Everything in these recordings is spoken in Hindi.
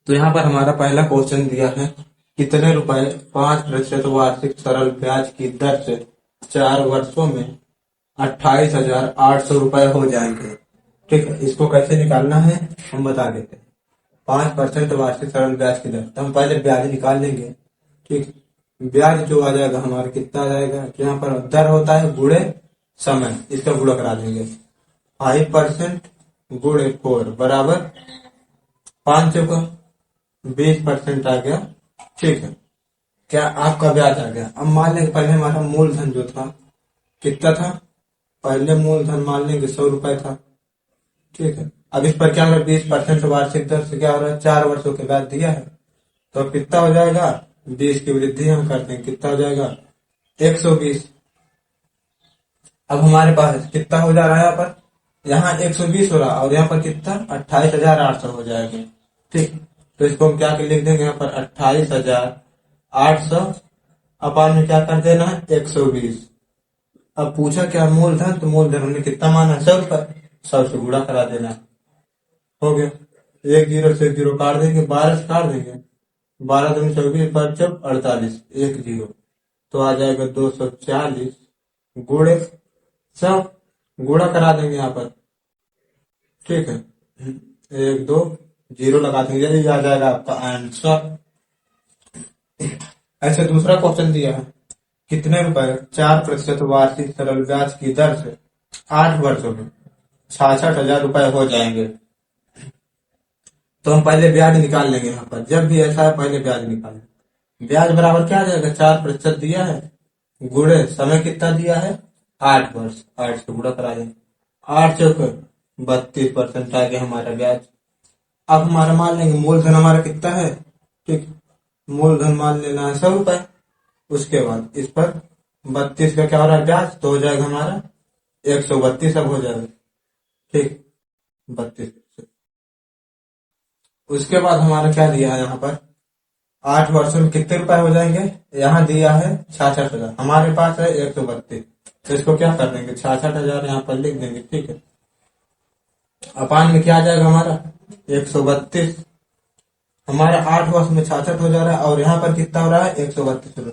तो यहाँ पर हमारा पहला क्वेश्चन दिया है, कितने रुपए 5% वार्षिक सरल ब्याज की दर से 4 वर्षों में 28,800 रुपए हो जाएंगे। ठीक है, इसको कैसे निकालना है हम बता देते हैं। 5% वार्षिक सरल ब्याज की दर, तो हम पहले ब्याज निकाल लेंगे। ठीक, ब्याज जो आ जाएगा हमारा कितना आ जाएगा, तो यहाँ पर दर होता है गुणे समय, इसका गुणा करा देंगे। 5% गुणे 4 बराबर 5 चौका 20% आ गया। ठीक है, क्या आपका ब्याज आ गया। अब मान लेंगे पहले हमारा मूलधन जो था कितना था, पहले मूलधन मान लेंगे 100 रुपए था। ठीक है, अब इस पर क्या हो रहा है, 20% वार्षिक दर से क्या हो रहा है, 4 वर्षों के बाद दिया है, तो अब कितना हो जाएगा, 20 की वृद्धि हम करते हैं, कितना हो जाएगा 120। अब हमारे पास कितना हो जा रहा है, यहाँ 120 हो रहा है और यहाँ पर कितना 28,800 हो जाएगा। ठीक, तो इसको हम क्या लिख देंगे, यहाँ पर 28,800 अपान में क्या कर देना है 120। अब पूछा क्या मूलधन, तो मूलधन हमने कितना माना 100 रुपए, 100 से गुणा करा देना है। हो गया, 1 0 से 1 0 काट देंगे, 12 से काट देंगे, 12 दूनी 24 पर 48, 1 0 तो आ जाएगा 240 गुणे 100, गुणा करा देंगे यहाँ पर। ठीक है, 1 2 0 लगा देंगे, ये आ जाएगा आपका आंसर। ऐसे दूसरा क्वेश्चन दिया है, कितने रुपए 4% वार्षिक सरल ब्याज की दर से 8 वर्षों में 66,000 रुपए हो जाएंगे। तो हम पहले ब्याज निकाल लेंगे। यहाँ पर जब भी ऐसा है पहले ब्याज निकालें। ब्याज बराबर क्या आ जाएगा, 4% दिया है गुणे समय कितना दिया है 8 वर्ष, 8 से गुणा करा देंगे, 8 चौक 32% आ गया हमारा ब्याज। अब हमारा मान लेंगे मूलधन हमारा कितना है। ठीक, मूलधन मान लेना है 100 रुपए, उसके बाद इस पर 32 का क्या हो रहा है ब्याज, तो हो जाएगा हमारा 132 अब हो जाएगा। ठीक, 32। उसके बाद हमारा क्या दिया है, यहाँ पर 8 वर्षों में कितने रुपए हो जाएंगे, यहाँ दिया है 66,000, हमारे पास है 132, तो इसको क्या कर देंगे 66,000 यहाँ पर लिख देंगे। ठीक है, अपान में क्या आ जाएगा हमारा 132, हमारा 8 वर्ष में 66 हो जा रहा है और यहाँ पर कितना हो रहा है 132,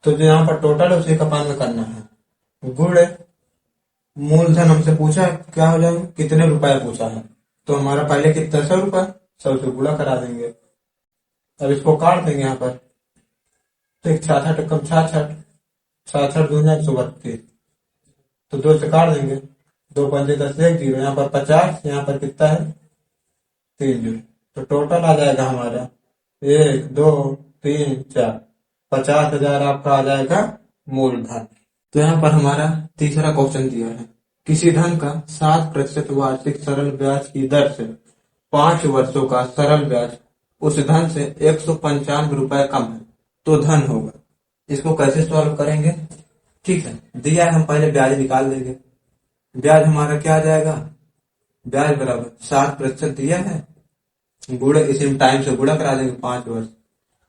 तो जो यहाँ पर टोटल है उसी का अपान में करना है। गुणे मूलधन हमसे पूछा है क्या हो जाएगा, कितने रुपए पूछा है, तो हमारा पहले कितना 100 रुपए, 100 से गुणा करा देंगे। अब इसको काट देंगे यहाँ पर। ठीक, 66 कम 66, 66 दूनी 132, तो 2 से काट देंगे, 2 पंजे 10, 1 0, यहाँ पर 50, यहाँ पर कितना है 3 0, तो टोटल आ जाएगा हमारा 1 2 3 4, 50,000 आपका आ जाएगा मूलधन। तो यहाँ पर हमारा तीसरा क्वेश्चन दिया है, किसी धन का 7% वार्षिक सरल ब्याज की दर से 5 वर्षों का सरल ब्याज उस धन से 195 रुपए कम है, तो धन होगा। इसको कैसे सॉल्व करेंगे। ठीक है, दिया है हम पहले ब्याज निकाल लेंगे। ब्याज हमारा क्या आ जाएगा, ब्याज बराबर 7% दिया है गुणे इसी टाइम से गुणा करा देंगे 5 वर्ष,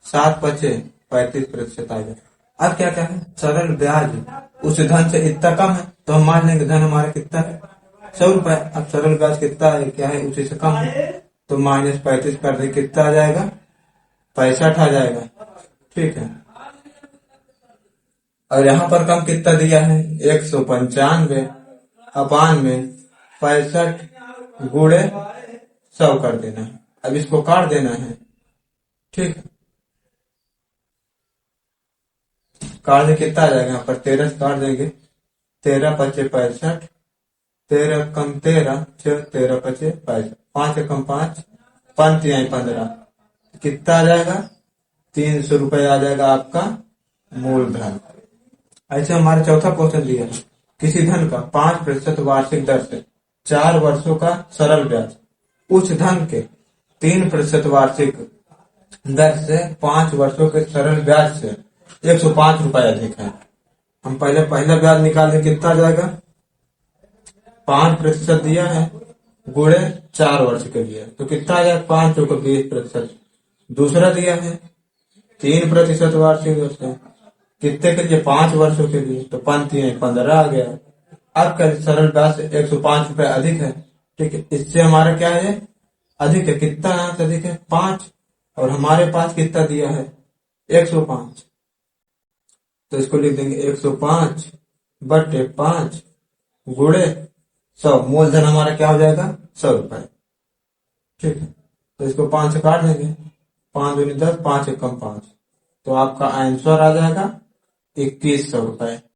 7 5 35% आ जाए। अब क्या क्या है, सरल ब्याज उस धन से इतना कम है, तो हम मान लेंगे धन हमारा कितना है 100 रुपए। अब सरल ब्याज कितना है, क्या है उसी से कम है, तो -35 कर दें, कितना आ जाएगा 65 आ जाएगा। ठीक है, और यहाँ पर कम कितना दिया है 195 अपान में 65 गुणे 100 कर देना है। अब इसको काट देना है। ठीक, काट दे कितना आ जाएगा, यहाँ पर 13 से काट देंगे, 13 5 65, 13 कम 13 13 5 65, 5 कम 5 5 15, कितना आ जाएगा 300 रुपए आ जाएगा आपका मूलधन। ऐसे हमारा चौथा क्वेश्चन दिया है, किसी धन का 5% वार्षिक दर से 4 वर्षों का सरल ब्याज उस धन के 3% वार्षिक दर से 5 वर्षों के सरल ब्याज से 105 रुपए अधिक है। हम पहले पहला ब्याज निकाल दें, कितना आ जाएगा 5% दिया है गुणे 4 वर्ष के लिए, तो कितना आ जाएगा 5 चौका 20%। दूसरा दिया है 3% वार्षिक दर से, कितने के लिए 5 वर्षों के लिए, तो 5 3 15 आ गया। अब का सरल ब्याज से 105 रुपए अधिक है। ठीक है, इससे हमारा क्या है अधिक है, कितना यहाँ से अधिक है 5, और हमारे पास कितना दिया है 105। तो इसको लिख देंगे 105 बटे 5 गुणे 100। मूलधन हमारा क्या हो जाएगा 100 रुपए। ठीक है, तो इसको 5 से काट देंगे। 5 दूनी 10, 5 एकम 5। तो आपका आंसर आ जाएगा 2100 रुपए।